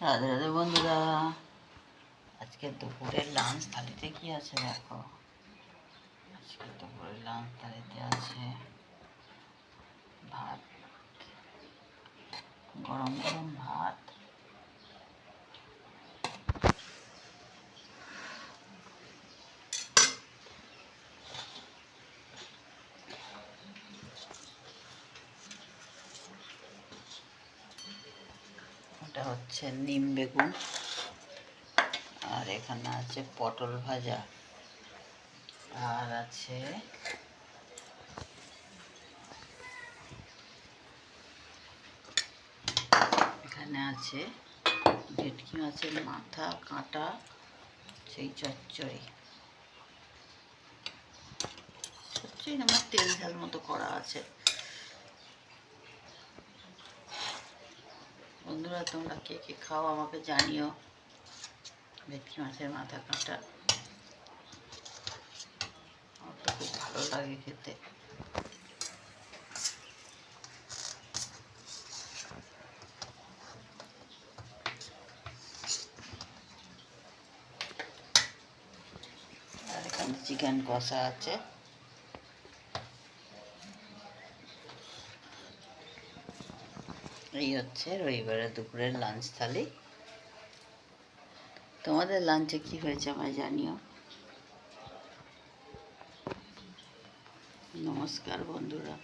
রাধে রাধে বন্ধুরা, আজকে দুপুরের লাঞ্চ থালিতে কি আছে দেখো। আজকে দুপুরের লাঞ্চ থালিতে আছে ভাত, গরম গরম ভাত, এটা হচ্ছে নিম বেগুন, আর এখানে আছে পটল ভাজা, আর আছে এখানে আছে ভেটকি মাছের মাথা কাঁটা, সেই চচ্চড়ি আমার তেল ঝাল মতো করা আছে। বন্ধুরা, তোমরা কে কে খাও আমাকে জানিও। ভেটকি মাছের মাথা কাঁটা আমার তো খুব ভালো লাগে খেতে। আর এখানে চিকেন কষা আছে। এই হচ্ছে রবিবারের দুপুরের লাঞ্চ থালি। তোমাদের লাঞ্চে কি হয়েছে আমায় জানিও। নমস্কার বন্ধুরা।